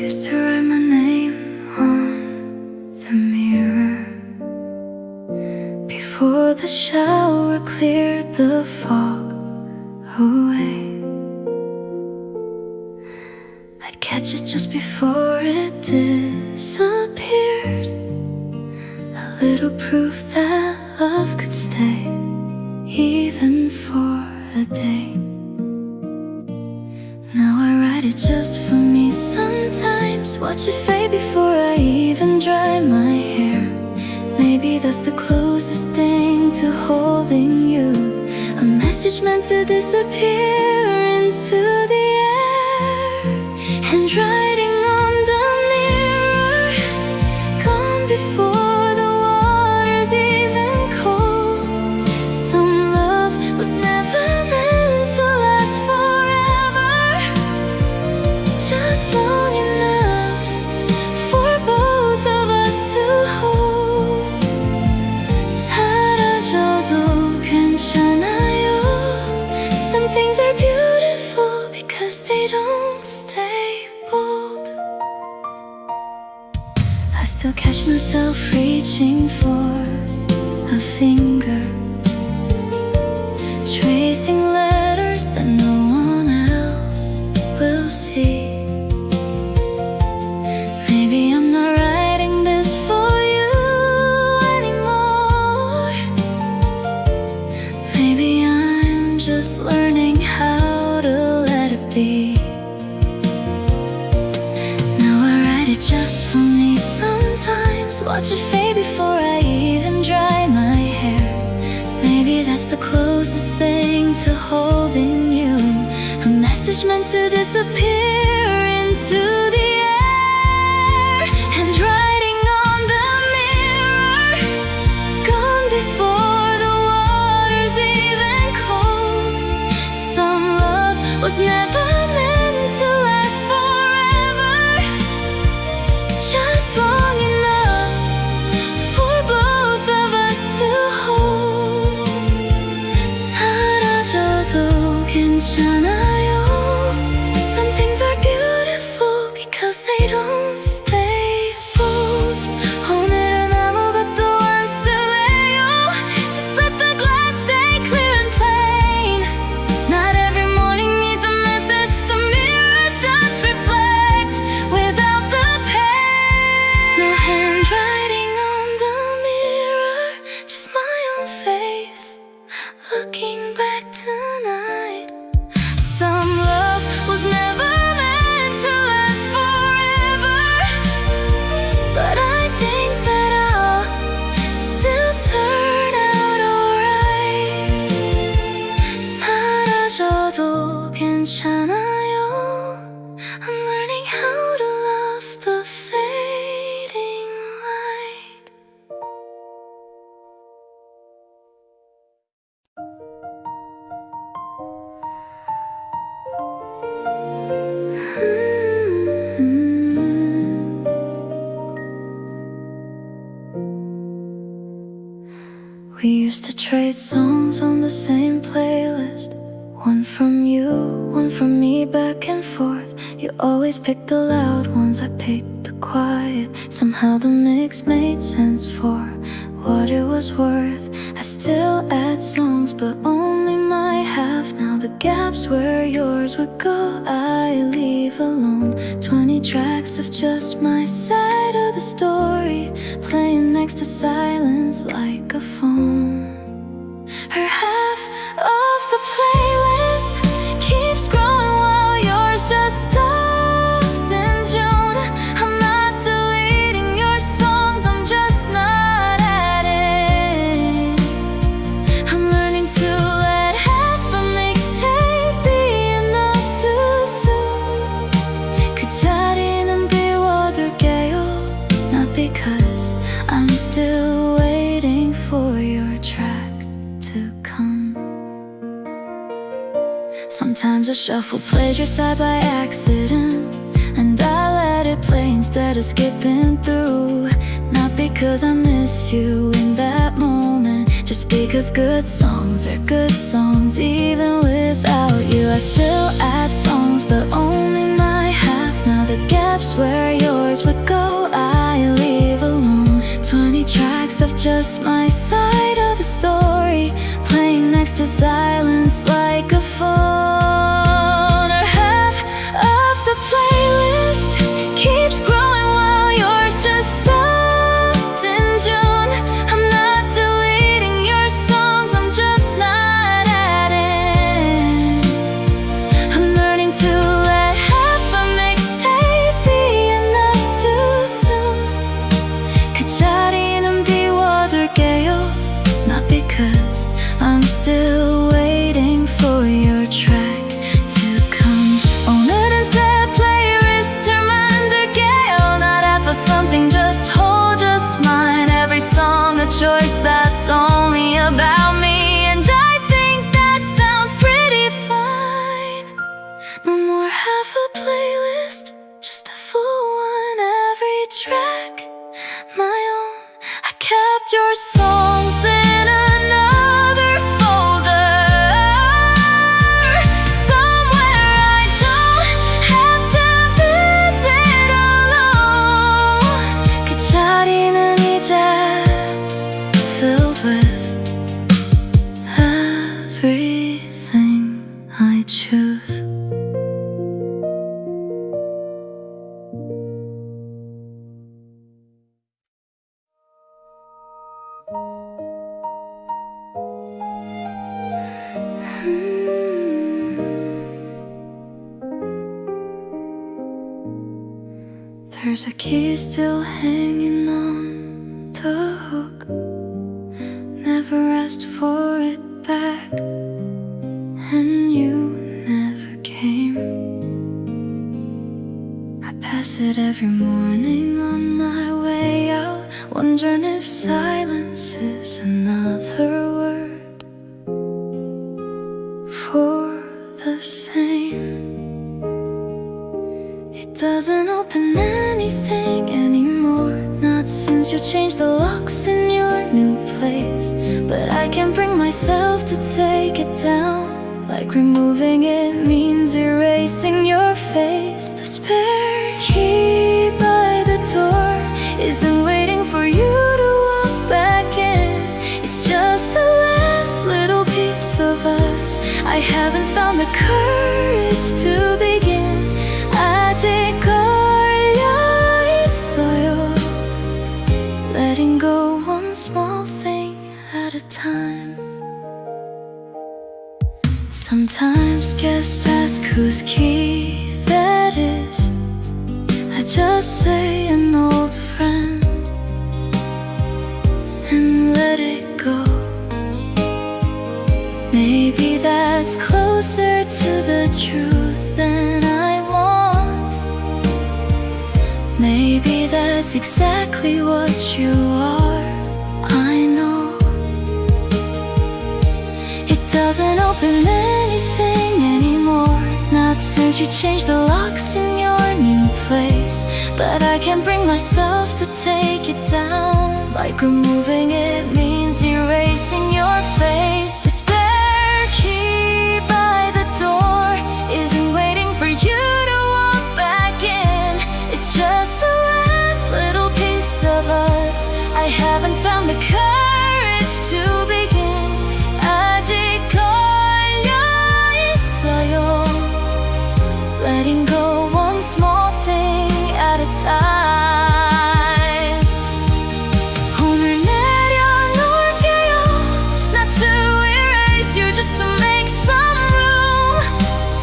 Used to write my name on the mirror before the shower cleared the fog away. I'd catch it just before it disappeared, a little proof that love could stay, even for a day. Now I write it just for me sometimes, watch it fade before I even dry my hair. Maybe that's the closest thing to holding you, a message meant to disappear into the air. And writing on the mirror, gone before the water's even cold. Some love was never meant to last forever, just long enough for both of us to hold. 사라져도 괜찮아요. Some things are beautiful because they don't stay bold. I still catch myself reaching for a finger, tracing letters that no one else will see. Maybe I'm not writing this for you anymore. Maybe I'm just learning how to let it be. Now I write it just for me sometimes, watch it fade before I even dry my hair. Maybe that's the closest thing to holding you, a message meant to disappear into the air. And writing on the mirror, gone before the water's even cold. Some love was never meant to last forever, just long enough for both of us to hold. 사라져도 괜찮아요. Some things are beautiful because they don't stay bold. 오늘은 아무것도 안 쓸래요. Just let the glass stay clear and plain. Not every morning needs a message, some mirrors just reflect without the pain. No handwriting on the mirror, just my own face looking back tonight. Some love was never meant to last forever, but I think that I'll still turn out alright. 사라져도 괜찮아요. I'm learning how to love the fading light. We used to trade songs on the same playlist, one from you, one from me, back and forth. You always picked the loud ones, I picked the quiet. Somehow the mix made sense for what it was worth. I still add songs, but only my half. Now the gaps where yours would go, I leave alone. 20 tracks of just my side of the story, playing next to silence like a phone. Her half of the playlist keeps growing while yours just stopped in June. I'm not deleting your songs, I'm just not adding. I'm learning to let half a mixtape be enough too soon. 그 자리는 비워둘게요, not because I'm still waiting for your track to come. Sometimes I shuffle played your side by accident, and I let it play instead of skipping through. Not because I miss you in that moment, just because good songs are good songs even without you. I still add songs, but only my half. Now the gaps where just my side of the story, playing next to silence like a phone. Or half of the playlist keeps growing while yours just stopped in June. I'm not deleting your songs, I'm just not adding. I'm learning to let half a mixtape be enough too soon. 그자리는 비워둘게요. Not because I'm still waiting for your track to come. 오늘은 새 플레이리스트를 만들게요. Not half of something, just whole, just mine. Every song a choice that's only about me, and I think that sounds pretty fine. No more half a playlist, just a full one, every track my own. I kept your songs in another folder, somewhere I don't have to visit alone. 그 자리는 이제 filled with everything I choose. There's a key still hanging on the hook. Never asked for it back, and you never came. I pass it every morning on my way out, wondering if silence is another word for the same. It doesn't open anything anymore, not since you changed the locks in your new place. But I can't bring myself to take it down, like removing it means erasing your face. The spare key by the door isn't waiting for you to walk back in. It's just the last little piece of us. I haven't found the courage to begin. 아직 걸려있어요. Letting go one small thing at a time. Sometimes guests ask whose key that is. I just say an old friend and let it go. Maybe that's closer to the truth than I want. Maybe that's exactly what you are. I know it doesn't open anything anymore, not since you changed the locks in your new place. But I can't bring myself to take it down, like removing it means erasing your face. The spare key by the door isn't waiting for you to walk back in. It's just the last little piece of us. I haven't found the courage to begin. 아직 걸려있어요. Letting go one small thing at a time. 오늘 내려놓을게요. Not to erase you, just to make some room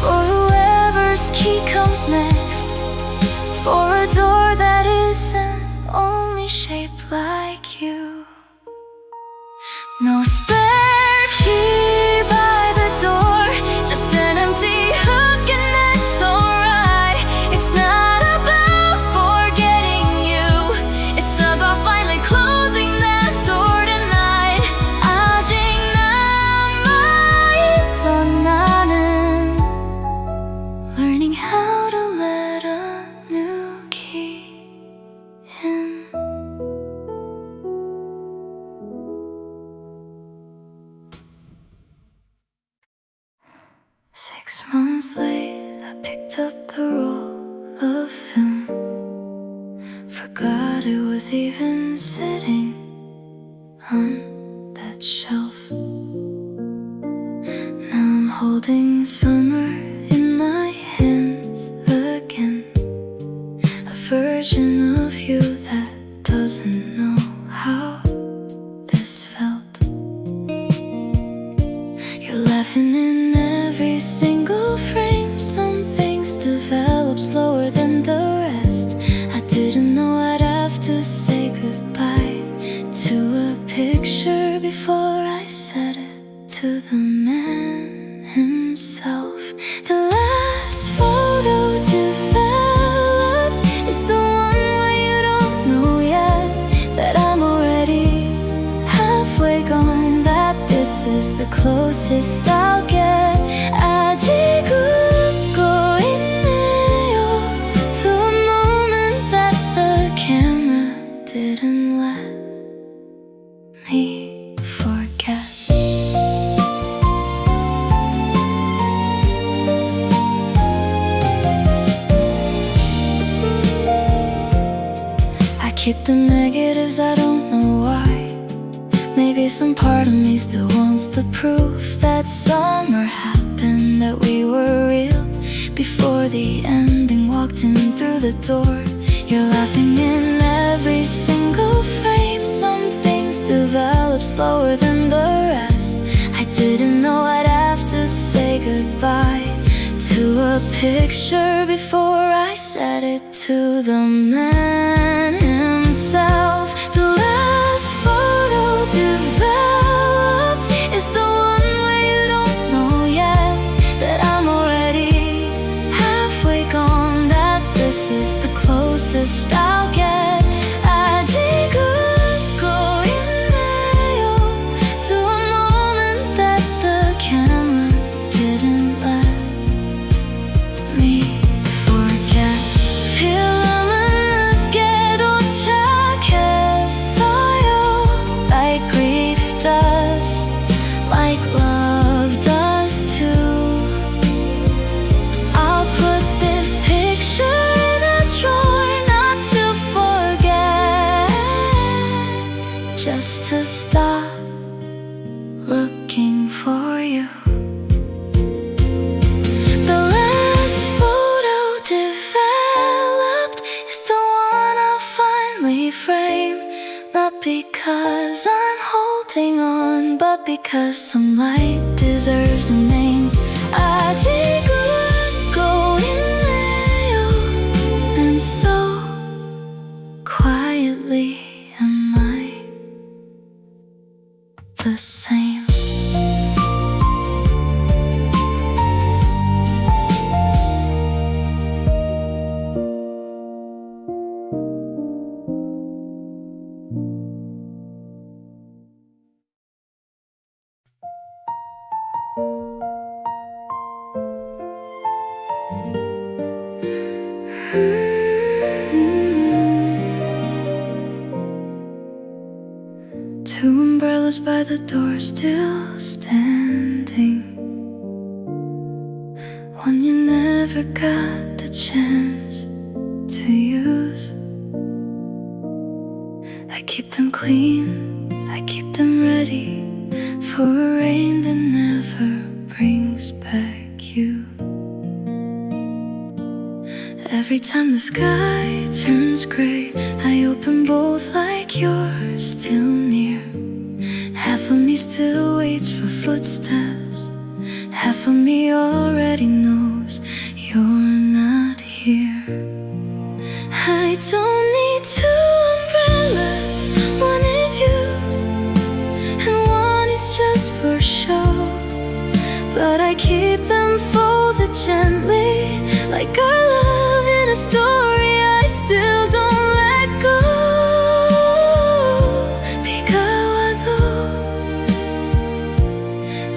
for whoever's key comes next, for a door that isn't only shaped like you. No spare key by the door, just an empty hook, and that's alright. It's not about forgetting you, it's about finally closing that door tonight. 아직 남아있던 나는 learning how to let a new key in. Months late, I picked up the roll of film. Forgot it was even sitting on that shelf. Now I'm holding summer in my hands again, a version of you that doesn't know how this felt. You're laughing in every single frame. Some things develop slower than the rest. I didn't know I'd have to say goodbye to a picture before I said it to the man himself. The last photo developed is the one where you don't know yet that I'm already halfway gone, that this is the closest I'll get. 아직은 있네요 to a moment that the camera didn't let me forget. I keep the negatives, I don't know why. Maybe some part of me still wants the proof that summer happened, that we were real before the ending walked in through the door. You're laughing in every single frame. Some things develop slower than the rest. I didn't know I'd have to say goodbye to a picture before I said it to the man himself. The last photo developed is the one where you don't know yet that I'm already halfway gone, that this is the closest I'll get. 아직은 있네요 to a moment that the camera didn't let me forget. 필름은 늦게 도착했어요, like grief does, like love does too. I'll put this picture in a drawer, not to forget, just to stop looking for you. The last photo developed is the one I'll finally frame, not because I'm holding on, but because some light deserves a name. 아직은 있네요, and so quietly am I the same. Two umbrellas by the door still standing, one you never got the chance to use. I keep them clean, I keep them ready for a rain that never brings back you. Every time the sky turns gray, I open both like you're still near. Half of me still waits for footsteps, half of me already knows you're not here. I don't need two umbrellas, one is you and one is just for show, but I keep them folded gently, like our love in a story I still don't let go.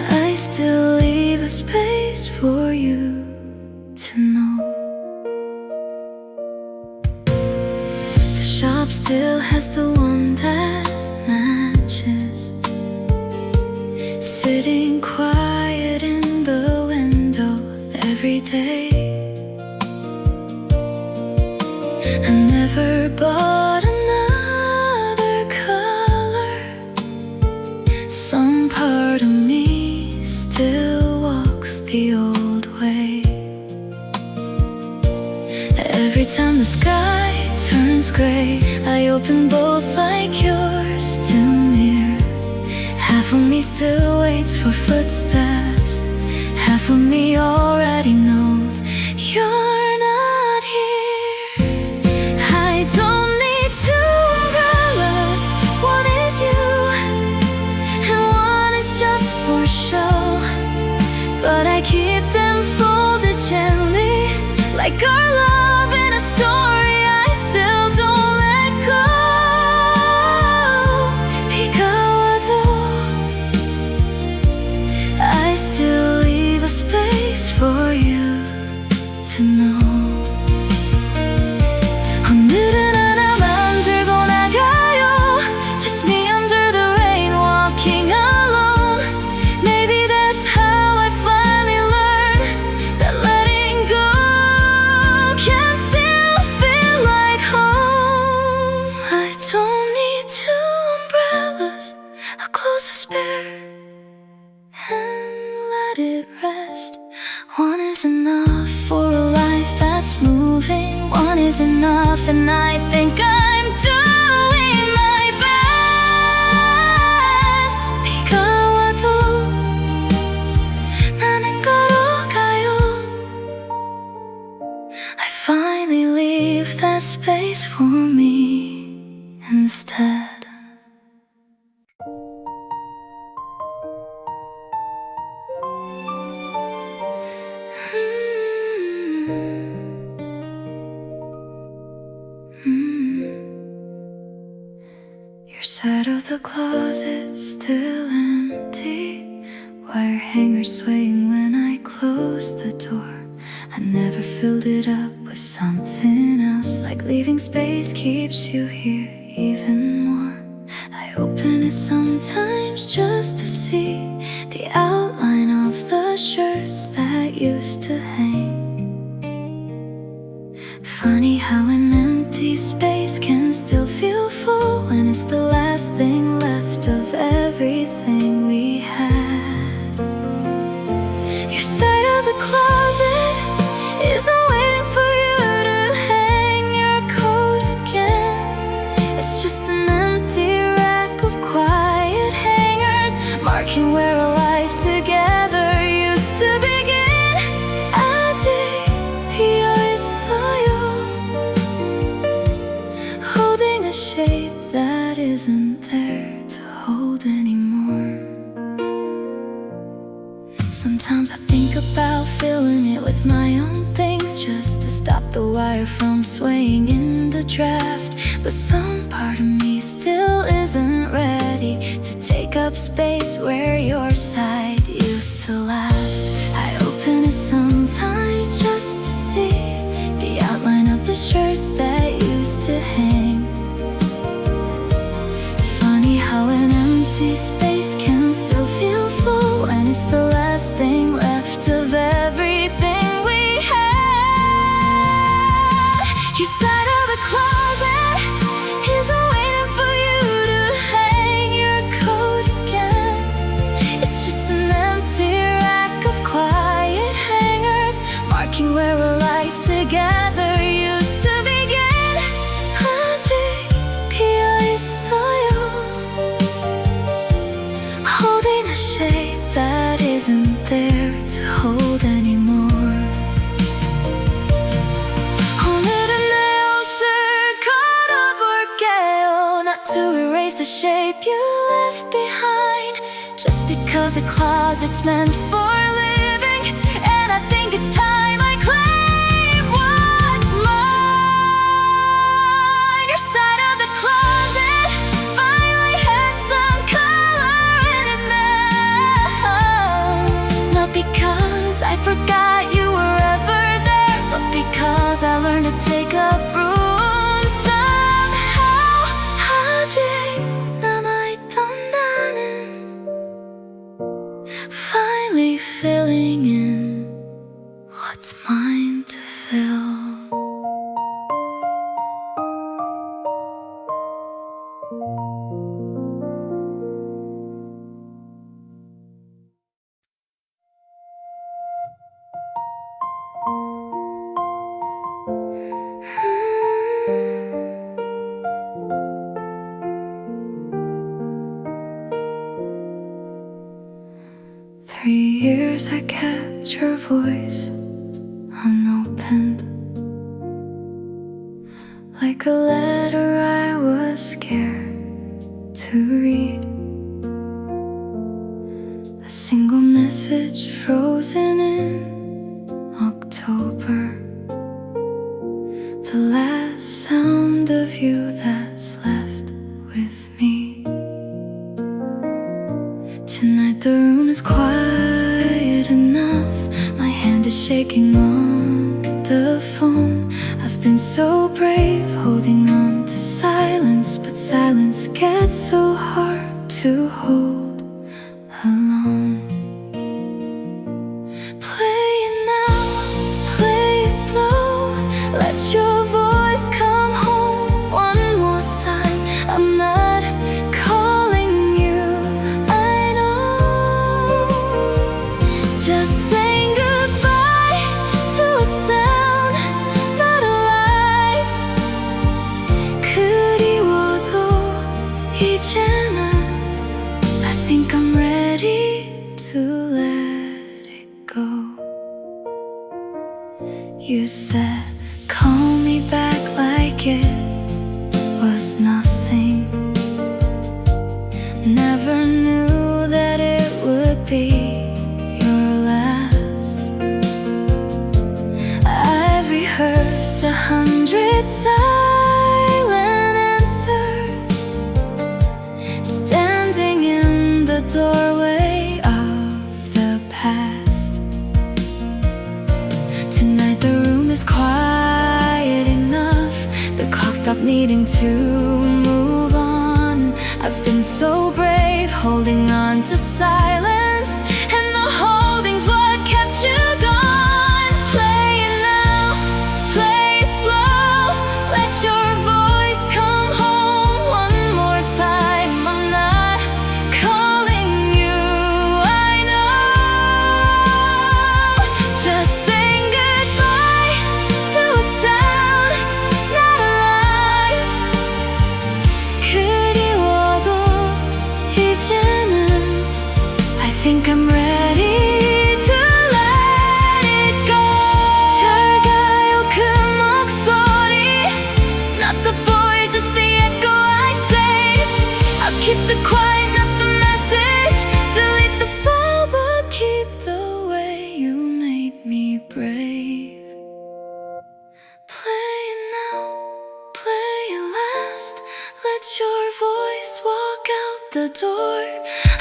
I still leave a space for you to know. The shop still has the one that matches, sitting quiet in the window every day. I never bought another color, the old way. Every time the sky turns gray, I open both like you're still near. Half of me still waits for footsteps, half of me already knows you're not here. I don't need two umbrellas, one is you and one is just for show. But I keep them folded gently, like our love in a story I still don't let go. I still leave a space for you to know. 오늘은 하나 만들고 나가요. Just me under the rain, walking alone. Maybe that's how I finally learned that letting go can still feel like home. I don't need two umbrellas, I'll close the spare and let it rest. One is enough for a life that's moving. One is enough, and I think I'm doing my best. 비가 와도 나는 걸어가요. I finally leave that space for me instead. Your side of the closet still empty, wire hangers swaying when I close the door. I never filled it up with something else, like leaving space keeps you here even more. I open it sometimes just to see the outline of the shirts that used to hang. Funny how an empty space can still feel full when it's the last thing left of everything we had. Your side of the closet isn't waiting for you to hang your coat again. It's just an empty rack of quiet hangers, marking where a life together used to begin. 아직 비어있어요, holding a shape that isn't there to hold anymore. Sometimes I think about filling it with my own things, just to stop the wire from swaying in the draft. But some part of me still isn't ready to take up space where your side used to last. I open it sometimes just to see the outline of the shirts that used to hang. Funny how an empty space can still feel full when it's the last thing left of everything we had. Your side of the closet isn't waiting for you to hang your coat again. It's just an empty rack of quiet hangers, marking where a life together used to begin. 아직 비어있어요, holding a shape that isn't there to hold anymore. 오늘은 내 옷을 걸어볼게요, not to erase the shape you left behind, just because a closet's meant for living, and I think it's time I claim what's mine. Your side of the closet finally has some color in it now, not because I forgot you were ever there, but because I learned to take up room somehow. 아직 남아있던 나는 finally filling in what's mine to fill. voice unopened, like a letter I was scared to read. A single message frozen in October, the last sound of you that's left with me. Tonight the room is quiet enough, my hand is shaking on the phone. I've been so brave holding on to silence, but silence gets so hard to hold alone. Play it now, play it slow, let your voice come home one more time. I'm not calling you, I know. Just saying goodbye to a sound not alive. 그리워도 이제는 I think I'm ready to let it go. You said call me back like it was nothing. Never knew that it would be your last. I've rehearsed 100 silent answers, standing in the doorway of the past. Tonight the room is quiet enough, the clock stopped needing to move on. I've been so brave holding on to silence, and the holding's what kept you gone. Play it now, play it slow, let your voice come home one more time. I'm not calling you, I know. Just saying goodbye to a sound not alive. 그리워도 이제는 I think I'm ready to let it go. 잘 가요 그 목소리, not the boy, just the echo I saved. I'll keep the quiet, not the message. Delete the file, but keep the way you made me brave. Play it now, play it last, let your voice walk out the door.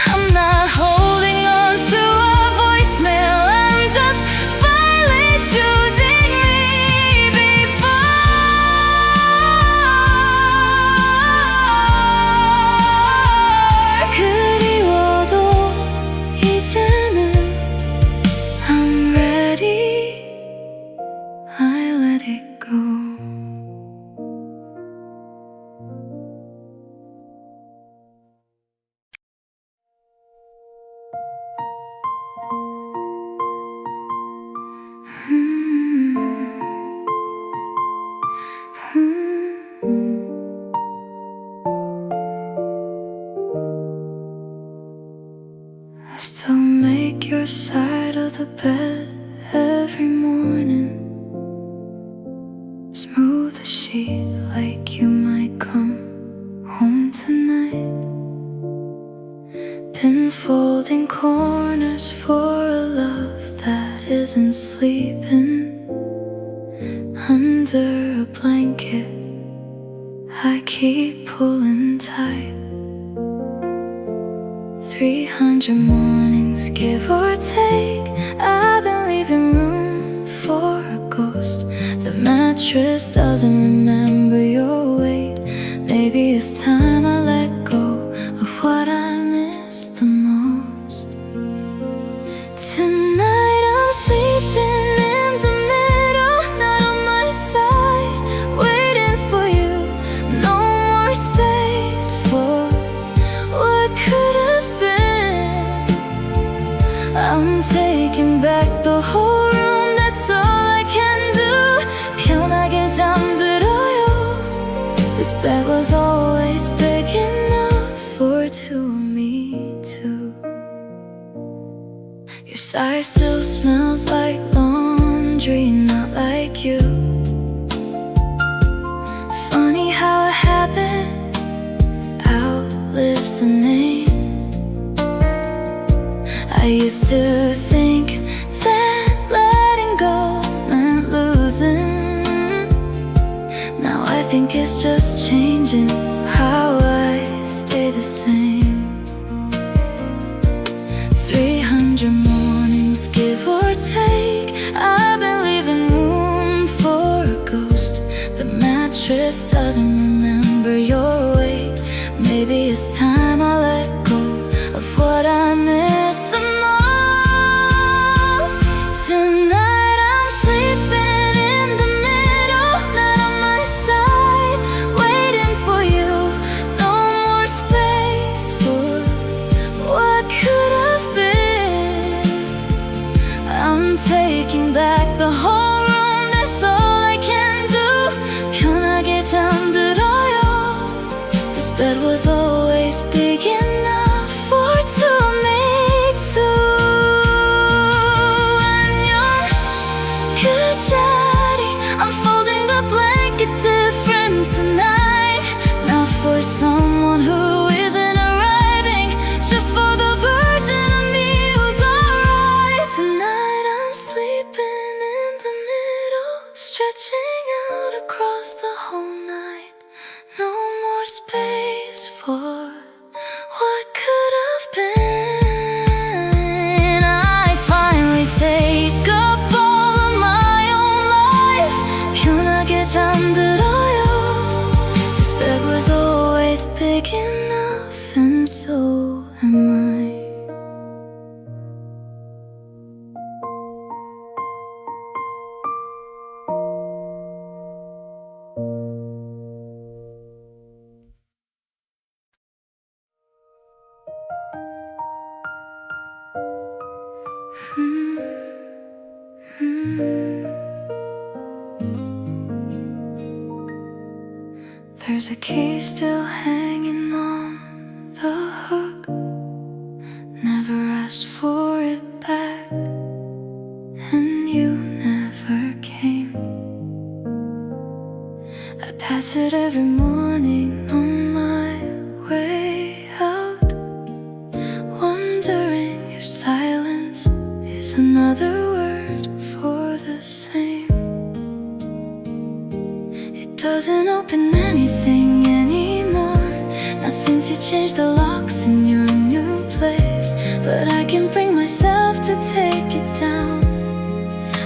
I'm not holding on to a voicemail, I'm just finally choosing me before. 그리워도 이제는 I'm ready, I let it go. I still make your side of the bed every morning, smooth the sheet like you might come home tonight. Been folding corners for a love that isn't sleeping under a blanket I keep pulling tight. 300 mornings, give or take, I've been leaving room for a ghost. The mattress doesn't remember your weight. Maybe it's time I let go of what I miss the most. Tonight I'm sleeping in the middle, not on my side, waiting for you. No more space for what could have been. I'm taking back the whole room, that's all I can do. 편하게 잠들어요. This bed was always big enough for two of me too. Your sigh still smells like long think it's just changing how I stay the same. 300 mornings, give or take, I've been leaving room for a ghost. The mattress doesn't remember your weight. Maybe it's time I let go of what I miss the most. Tonight I'm sleeping in the middle, not on my side, waiting for you. No more space for what could have been. I'm taking back the whole room, that's all I can do. 편하게 잠들어요. This bed was always big enough for two of me too. 안녕 그자리, I'm folding the blanket different tonight. Not for someone who isn't arriving, just for the version of me who's alright. Tonight I'm sleeping in the middle, stretching out across the whole night. No more space for what could have been. I finally take up all of my own life. 편하게 잠들어요. This bed was always big enough, and so am I. There's a key still hanging on the hook. Never asked for it back, and you never came. I pass it every morning on my way out, wondering if silence is another word for the same. It doesn't open anything anymore, not since you changed the locks in your new place. But I can bring myself to take it down,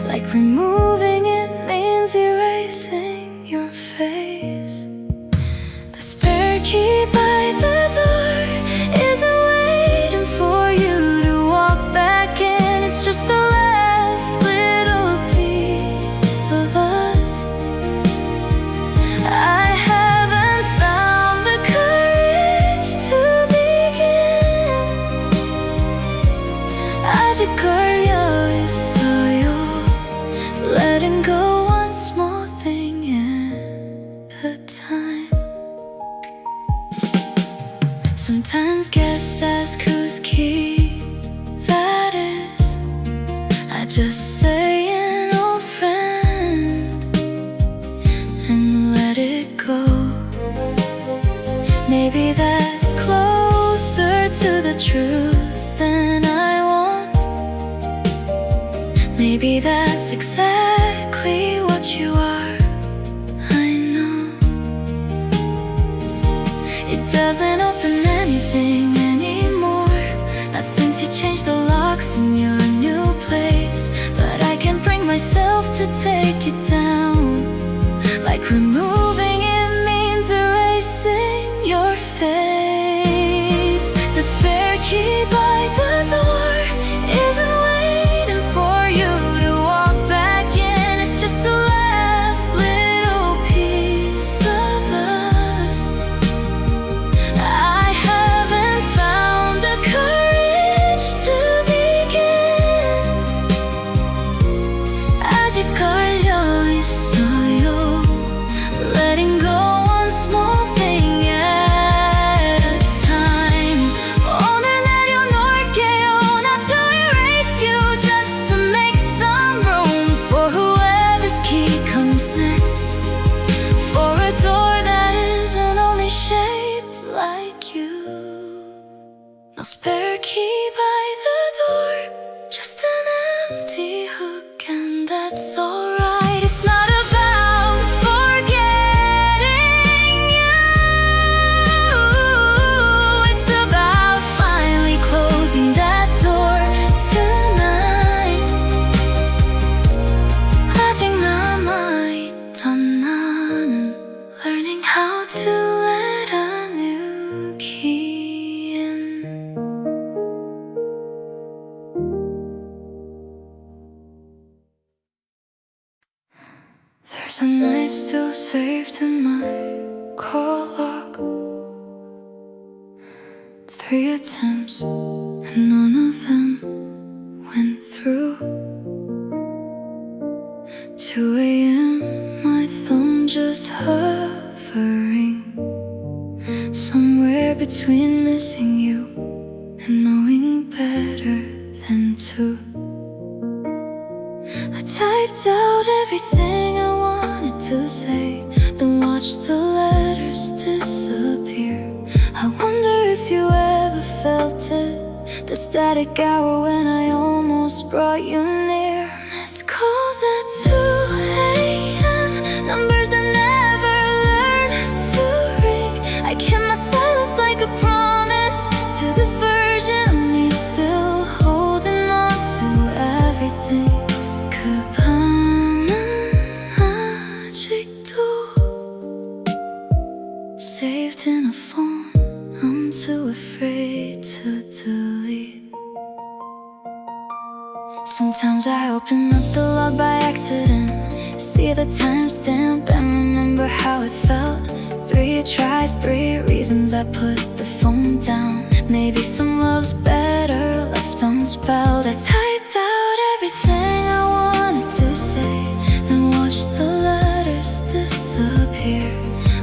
like removing it means erasing your face. The spare key by the door isn't waiting for you to walk back in. It's just the last little piece of us. I haven't found the courage to begin. 아직 걸려 있어요, letting go one small thing at a time. Sometimes guests ask whose key that is. I just say an old friend and let it go. Maybe that's closer to the truth than I want. Maybe that's exactly what you are, I know. It doesn't open anything anymore, not since you changed the locks in your new place. But I can bring myself to take it down, like removing it means erasing your face. The spare key by the door isn't waiting for you to walk back in. It's just the last little piece of us. I haven't found the courage to begin. 아직 걸려 있어요, letting go one small thing at a time. 오늘 내려놓을게요, not to erase you, just to make some room for whoever's key comes next. For a door that isn't only shaped like you. No spare key by the door, just an empty hook, and that's alright. It's not about forgetting There's a night still saved in my call log. 3 attempts and none of them went through. 2 a.m. my thumb just hovering somewhere between missing you and knowing better than to. I typed out everything I wanted to say, then watched the letters disappear. I wonder if you ever felt it, the static hour when I almost brought you near. Missed calls at 2 a.m., numbers that never learned to ring. I kept my silence like a promise to the version of me still holding on to everything. Saved in a phone I'm too afraid to delete. Sometimes I open up the log by accident, see the timestamp and remember how it felt. 3 tries, 3 reasons I put the phone down. Maybe some love's better left unspelled. I typed out everything I wanted to say, then watched the letters disappear.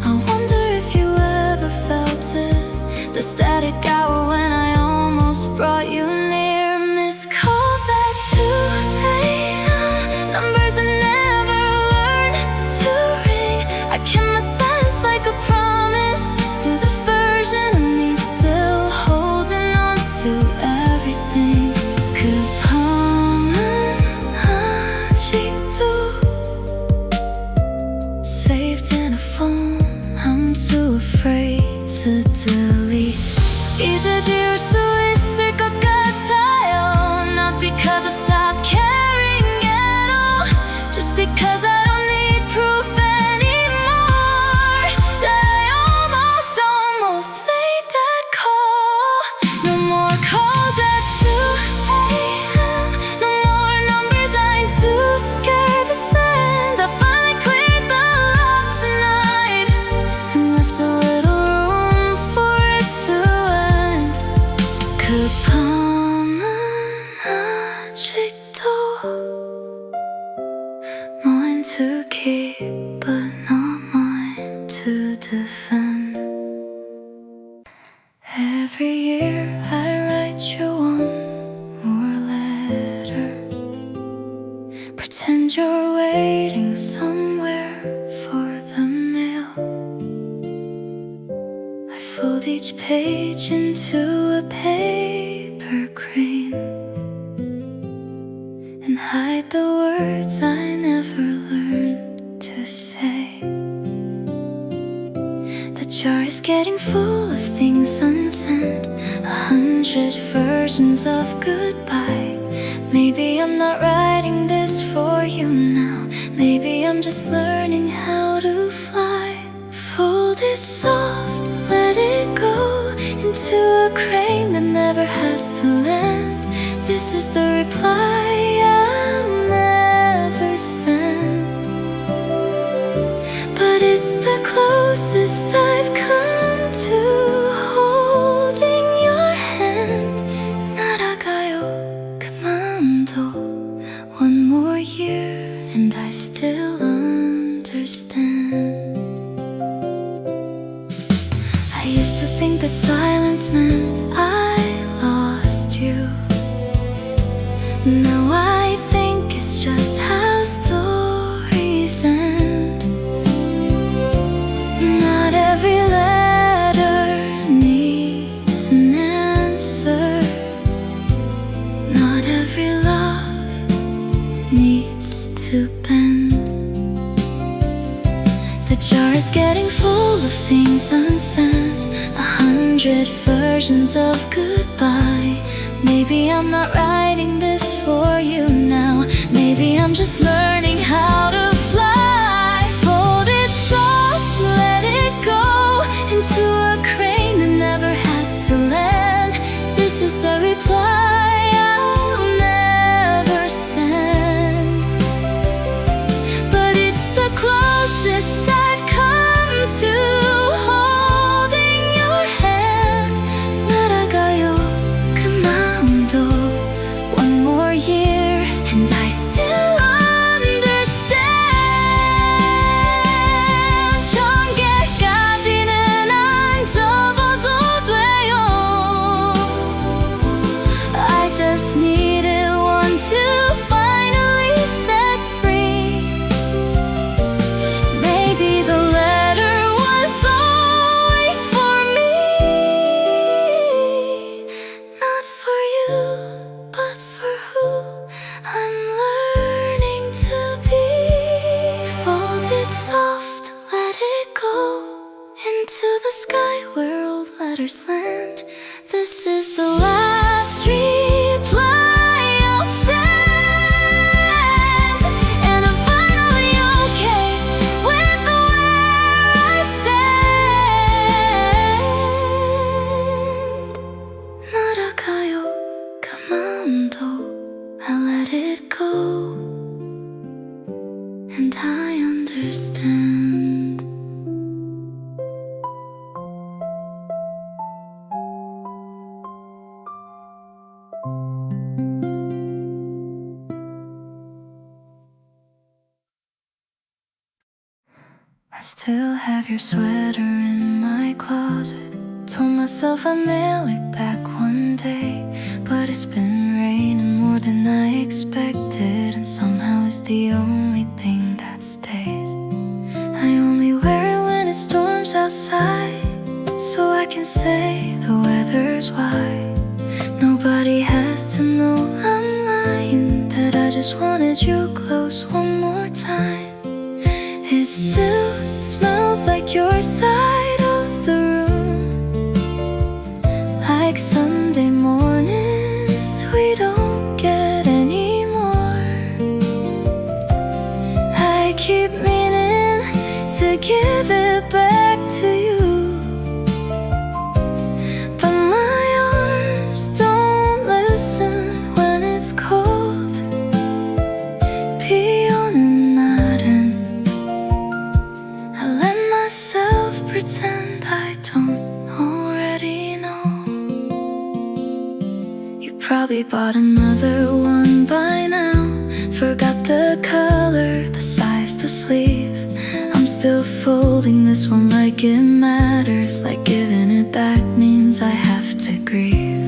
I wonder if you ever felt it, the static hour when I almost brought you near. Missed calls at 2 a.m., numbers that never learned to ring. I kept my silence like a promise to the version of me still holding on to everything. Saved in a phone I'm too afraid to delete. 잊어질 수 있을 것 같아요, not because I stopped caring at all, just because I don't need proof anymore that I almost made that call. No more calls at 2 a.m., no more numbers I'm too scared to send. I finally cleared the log tonight and left a little room for it to end. 급함은 아직도 mine to keep but not mine to defend. Every year I write you one more letter, pretend you're waiting somewhere for the mail. I fold each page into a paper crane and hide the words I never learned to say. The jar is getting full of things unsent, 100 versions of goodbye. Maybe I'm not writing this for you now, maybe I'm just learning how to fly. Fold it soft, let it go into a crane that never has to land. This is the reply I'll never send, but it's the closest I've come to holding your hand. 날아가요 그만둬. One more year and I still understand. I used to think that silence meant I lost you. Now I think it's just how stories end. Not every letter needs an answer, not every love needs to bend. The jar is getting full of things unsent, 100 versions of goodbye. Maybe I'm not writing this for you now, maybe I'm just learning how to fly. Fold it soft, let it go into a crane that never has to land. This is the reply I'll never send, but it's the sky where old letters land. This is the last reply I'll send, and I'm finally okay with where I stand. 날아가요 그 마음도 I let it go, and I understand. I still have your sweater in my closet. Told myself I'd mail it back one day, but it's been raining more than I expected, and somehow it's the only thing that stays. I only wear it when it storms outside, so I can say the weather's wide. Nobody has to know I'm lying, that I just wanted you close one more time. It still smells like your side of the room, like Sunday mornings we don't get anymore. I keep meaning to give it back to you, but my arms don't listen when it's cold. Pretend I don't already know. You probably bought another one by now, forgot the color, the size, the sleeve. I'm still folding this one like it matters, like giving it back means I have to grieve.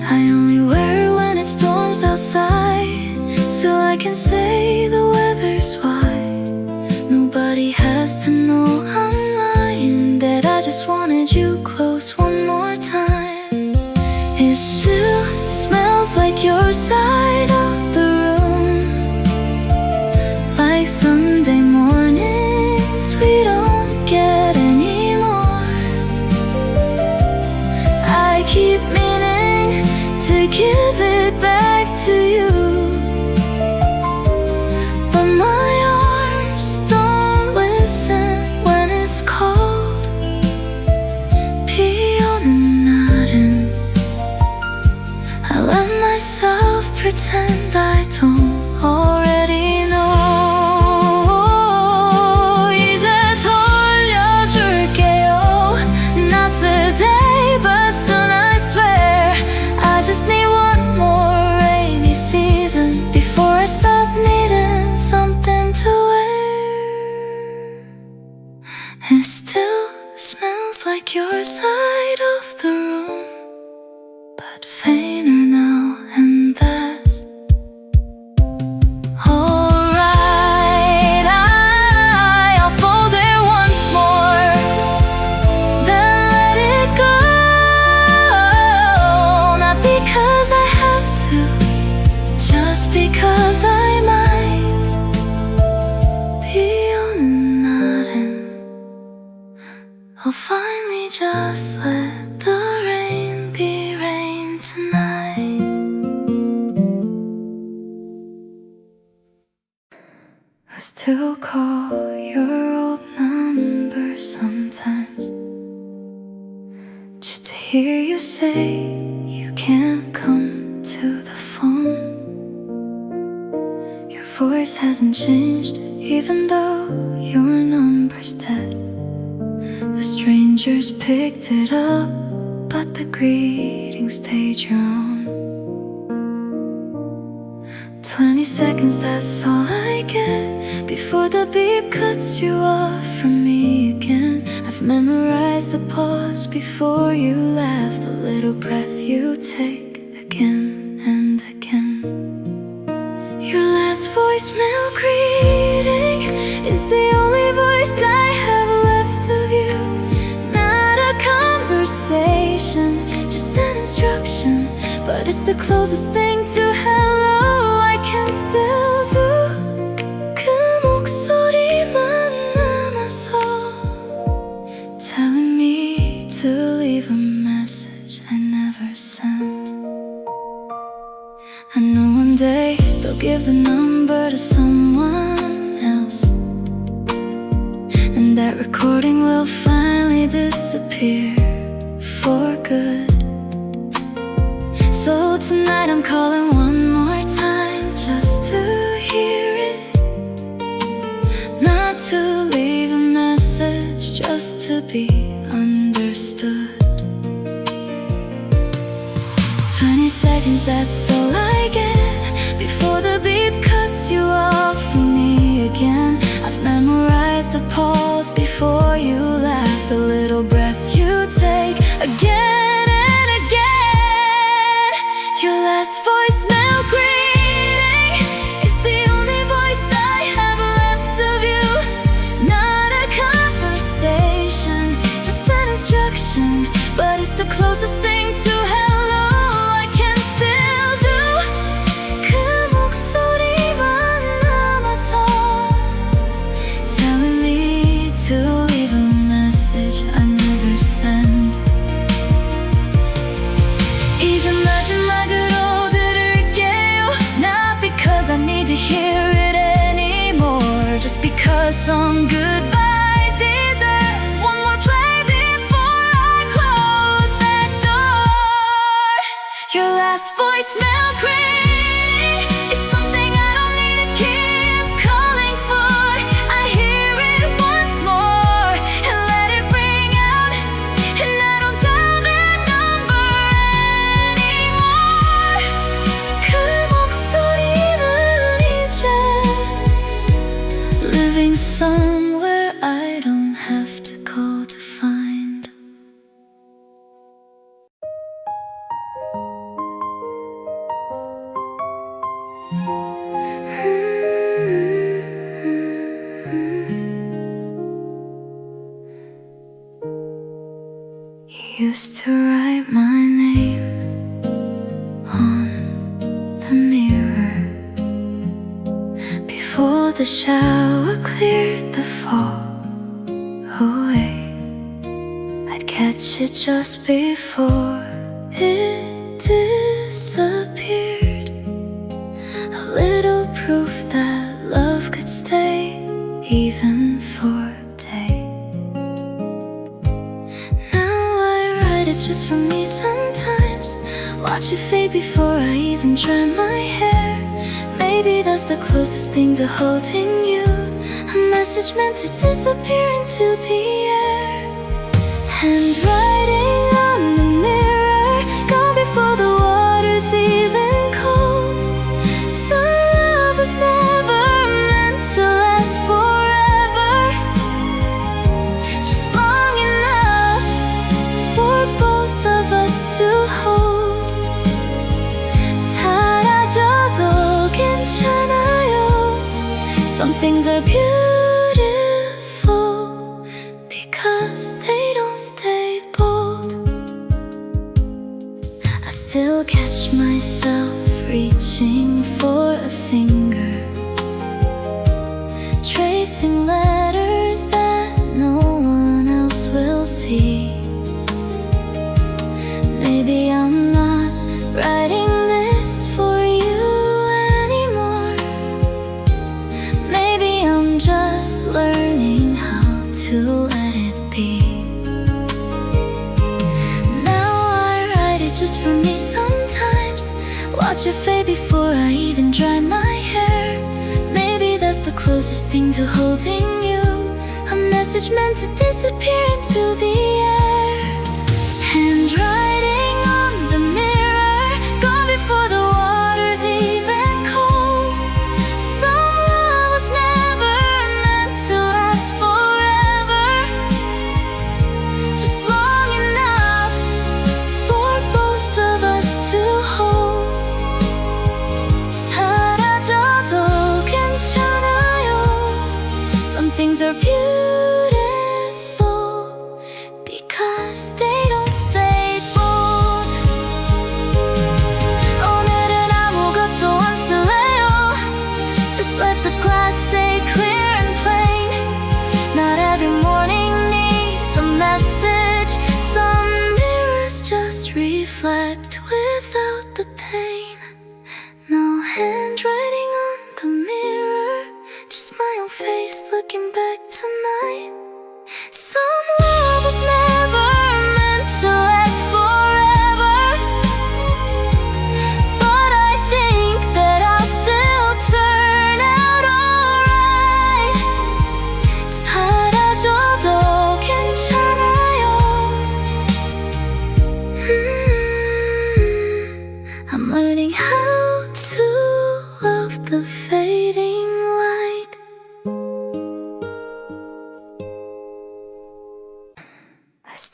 I only wear it when it storms outside, so I can say the weather's wide. Nobody has to know I'm lying, that I just wanted you close one more time. It still smells like your side of the room, like Sunday mornings we don't get anymore. I keep meaning to give it back to you, but my arms don't listen when it's cold. I let myself pretend I don't already know. 이제 돌려줄게요. Not today, but soon I swear. I just need one more rainy season before I start needing something to wear. It still smells like your side of the room, but fainter now, and that's alright. I'll fold it once more, then let it go. Not because I have to, just because I might be on and nodding. I'll finally just let the rain be rain tonight. I still call your old number sometimes, just to hear you say you can't come to the phone. Your voice hasn't changed, even though your number's dead. The strangers picked it up, but the greeting stayed your own. 20 seconds, that's all I get before the beep cuts you off from me again. I've memorized the pause before you laugh, the little breath you take again and again. Your last voicemail greeting is the only voice I have left of you. Not a conversation, just an instruction, but it's the closest thing to hello I can still do. 그 목소리만 남아서 telling me recording will finally disappear for good. So tonight I'm calling one more time just to hear it. Not to leave a message, just to be understood. 20 seconds, that's all I get before the beep cuts you off from me again. I've memorized the pause before you laugh, the little breath you take again and again. Your last voicemail greeting is the only voice I have left of you. Not a conversation, just an instruction, but it's the closest thing to hello I can still do. 그 목소리만 남아서 telling me to leave a message I never sent. 이제 마지막으로 들을게요. Not because I need to hear it anymore, just because some goodbyes deserve one more play before I close that door. Your last voicemail greeting is something I don't need to keep calling for. I hear it once more and let it ring out, and I don't dial that number anymore. 그 목소리는 이제 living somewhere I don't have to call to find. You used to write my name on the mirror before the shower cleared the fog away. I'd catch it just before it disappeared. A little proof that love could stay even for a day. Now I write it just for me sometimes. Watch it fade before I even dry my hair. Maybe that's the closest thing to holding you, a message meant to disappear into the air. Handwriting on the mirror, gone before the water's even cold. Some love was never meant to last forever, just long enough for both of us to hold. 사라져도 괜찮아요. Some things are beautiful because they don't stay bold. I still catch myself reaching for a finger, tracing letters that no one else will see. Maybe I'm not writing this for you anymore. Maybe I'm just learning how to let it be. Now I write it just for me sometimes. Watch it fade before I even dry my hair. Maybe that's the closest thing to holding you, a message meant to disappear into the air. Handwriting on the mirror, gone before the water's even cold. Some love was never meant to last forever, just long enough for both of us to hold. 사라져도 괜찮아요. Some things are beautiful because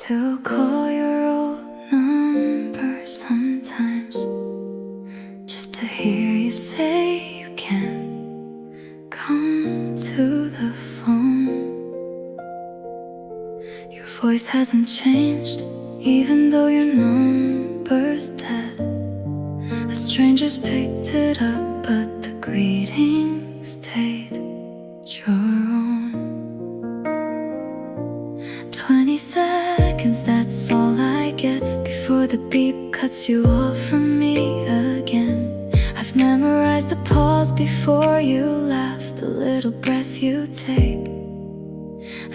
still call your old number sometimes, just to hear you say you can't come to the phone. Your voice hasn't changed, even though your number's dead. The strangers picked it up, but the greeting stayed your own. 20 seconds, that's all I get before the beep cuts you off from me again. I've memorized the pause before you laugh, the little breath you take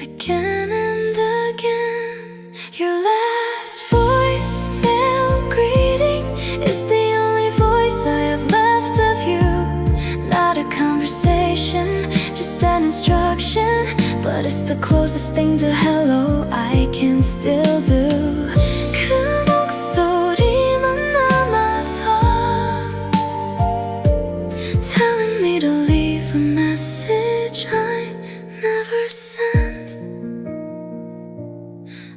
again and again. Your last voicemail greeting is the only voice I have left of you. Not a conversation, just an instruction, but it's the closest thing to hello I can still do. Telling me to leave a message I never sent.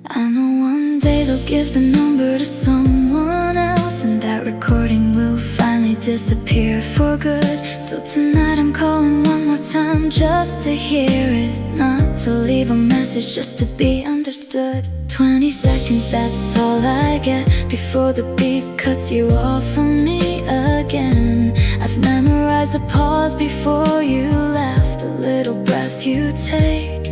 I know one day they'll give the number to someone else, and that recording will finally disappear for good. So tonight I'm calling one more time just to hear it, not to leave a message, just to be understood. 20 seconds, that's all I get before the beep cuts you off from me again. I've memorized the pause before you laugh, the little breath you take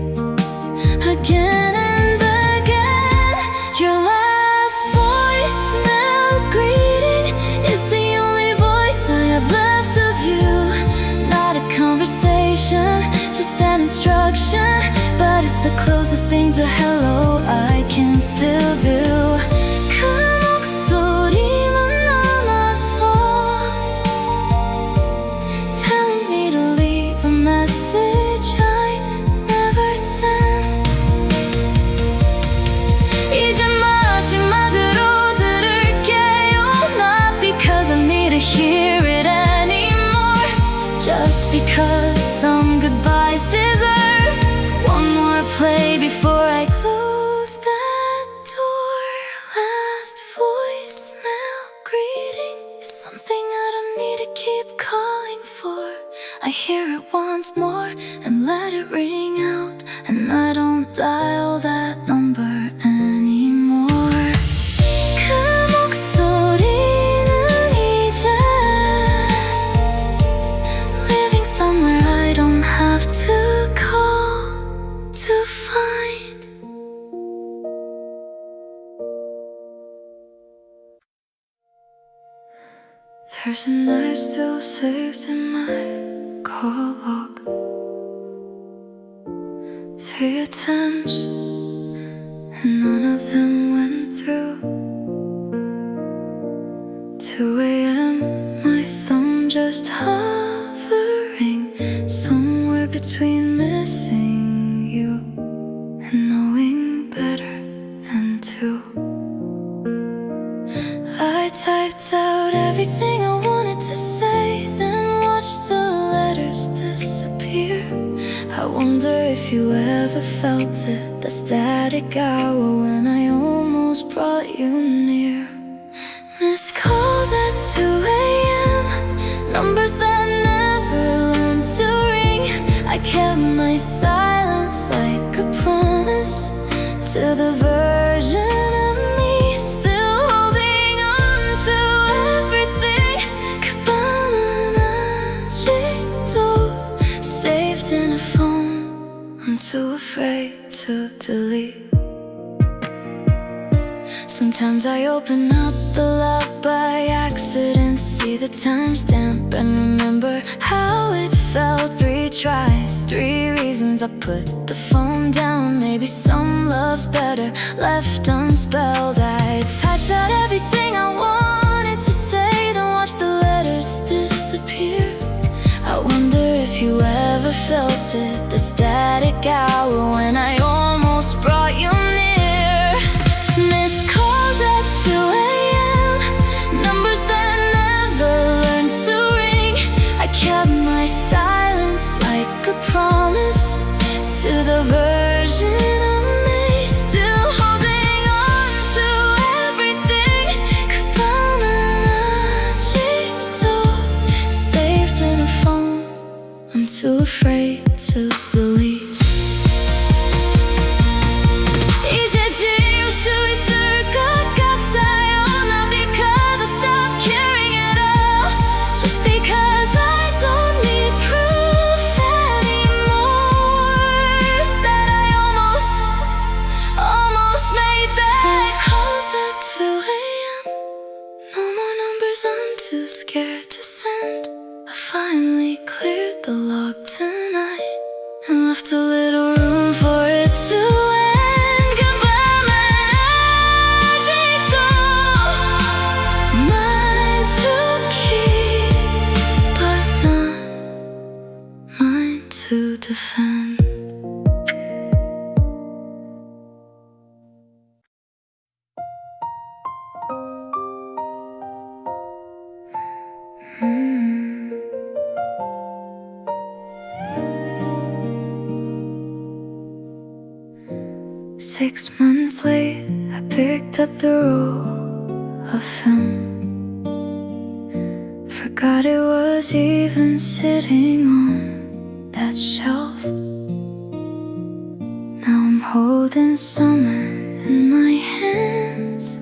again and again. Your last voicemail greeting is the only voice I have left of you. Not a conversation, just an instruction, but it's the closest thing to hello I can still do. Just because some goodbyes deserve one more play before I close that door. Last voicemail greeting is something I don't need to keep calling for. I hear it once more and let it ring out, and I don't dial that number anymore. Somewhere I don't have to call to find. There's a night still saved in my call log. 3 attempts, and none of them went through. 2 a.m., my thumb just hovering somewhere between missing you and knowing better than to. I typed out everything I wanted to say, then watched the letters disappear. I wonder if you ever felt it, the static hour when I almost brought you near. Missed calls at 2 a.m., numbers that never learned to ring. I kept my silence like a promise to the version of me still holding on to everything. Saved in a phone I'm too afraid to delete. Sometimes I open up the log by accident, see the timestamp and remember how it felt. 3 tries, 3 reasons I put the phone down. Maybe some love's better left unspelled. I typed out everything I wanted to say, then watched the letters disappear. I wonder if you ever felt it, the static hour when I almost brought you near. Missed calls at 2 a.m., numbers that never learned to ring. I kept my silence like a promise to the version of me still holding believe. 이제 지울 수 있을 것 같아요. Not because I stopped caring at all, just because I don't need proof anymore that I almost made that. Calls at 2 a.m. No more numbers I'm too scared to send. I finally cleared the log tonight and left a little room for it to end. Goodbye, melodies, mine to keep, but not mine to defend. Six months late, I picked up the roll of film. Forgot it was even sitting on that shelf. Now I'm holding summer in my hands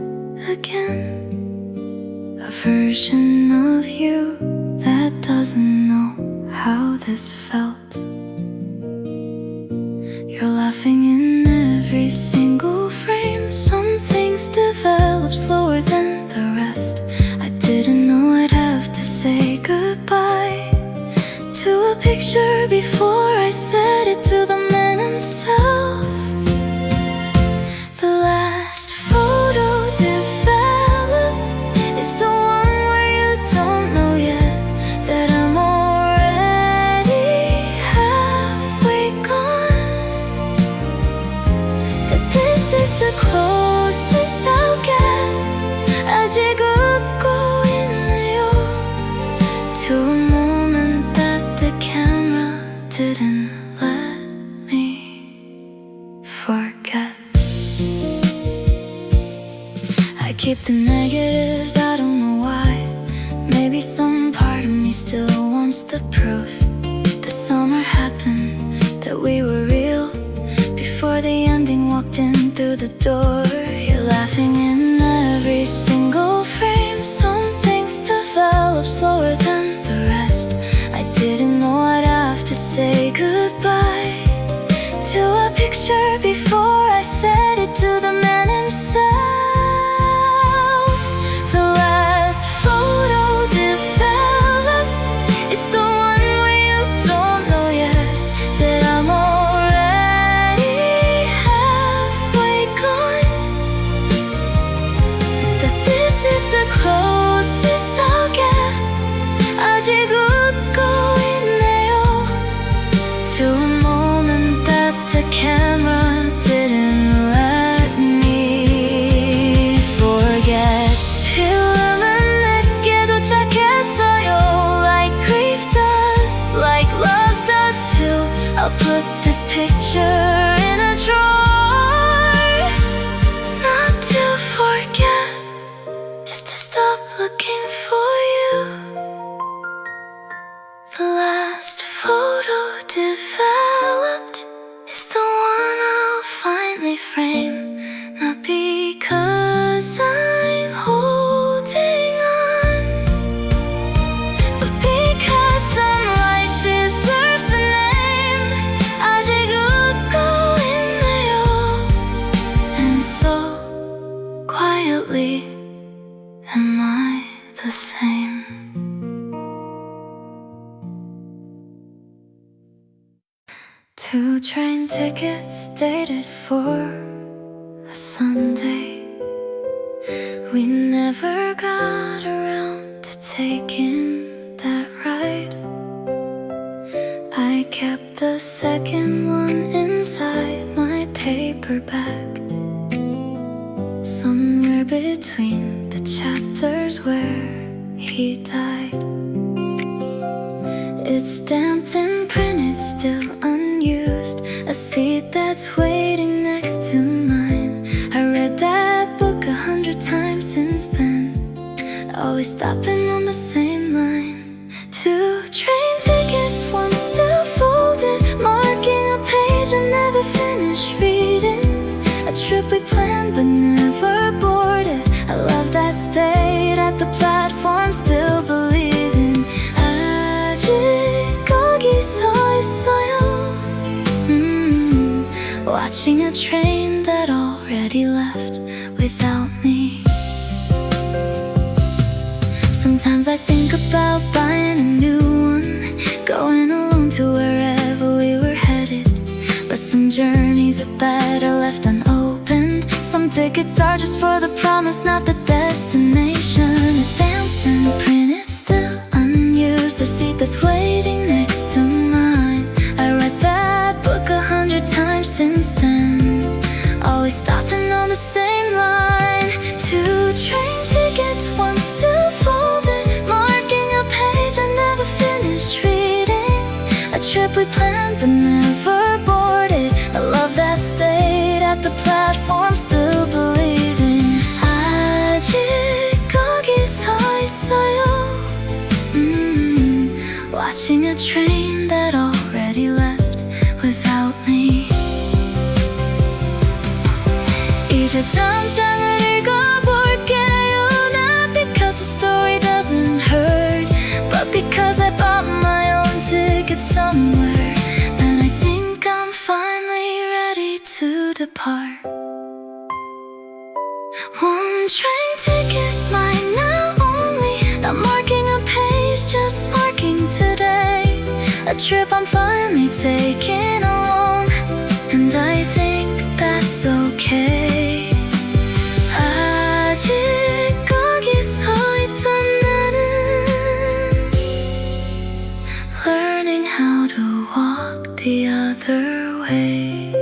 again. A version of you that doesn't know how this felt. You're laughing in every single frame. Some things develop slower than the rest. I didn't know I'd have to say goodbye to a picture before I said it to the man himself. The last photo developed is the one where you don't know yet that I'm already halfway gone. That this is the closest I'll get. 아직 웃고 있네요 to a moment that the camera didn't let me forget. I keep the negatives, I don't know why. Maybe some part of me still wants the proof the summer happened, that we were real before the ending walked in through the door. You're laughing in every single frame. Some things develop slower than the rest. I didn't know I'd have to say goodbye to a picture before I said it to the man himself. The last photo developed is the one where you don't know yet that I'm already halfway gone. That this is the closest I'll get. 아직 웃고 있네요 to a moment that the camera didn't let me forget. 필름은 내게 도착했어요, like grief does, like love does too. I'll put this picture in a drawer, not to forget, just to stop looking for you. The last photo developed is the one I'll finally frame, not because I'm holding on, but because sunlight deserves a name. 아직 웃고 있네요, and so quietly am I the same. 2 train tickets dated for a Sunday. We never got around to taking that ride. I kept the second one inside my paper bag, somewhere between the chapters where he died. It's stamped and printed, still unused, a seat that's waiting next to mine. I read that book 100 times since then, always stopping on the same line. 2 train tickets, one still folded, marking a page I never finished reading, a trip we planned but never boarded. I love that stayed at the platform still believing. 아직 거기 서 있어요. Watching a train that already left without me. Sometimes I think about buying a new one, going alone to wherever we were headed. But some journeys are better left unopened. Some tickets are just for the promise, not the destination. It's stamped and printed, still unused. The seat that's waiting next to mine, I read that book 100 times since then, always stopping on the same line. 2 train tickets, one still folded, marking a page I never finished reading, a trip we planned but never boarded. I love that stayed at the platform still believing. 아직 거기 서 있어요. Watching a train that already left without me. 이제 다음 장을 읽어볼게요. Not because the story doesn't hurt, but because I bought my own ticket somewhere. Then I think I'm finally ready to depart. 1 train ticket, mine now only. Not marking a page, just marking today. A trip I'm finally taking alone, and I think that's okay. 아직 거기 서 있던 나는 learning how to walk the other way.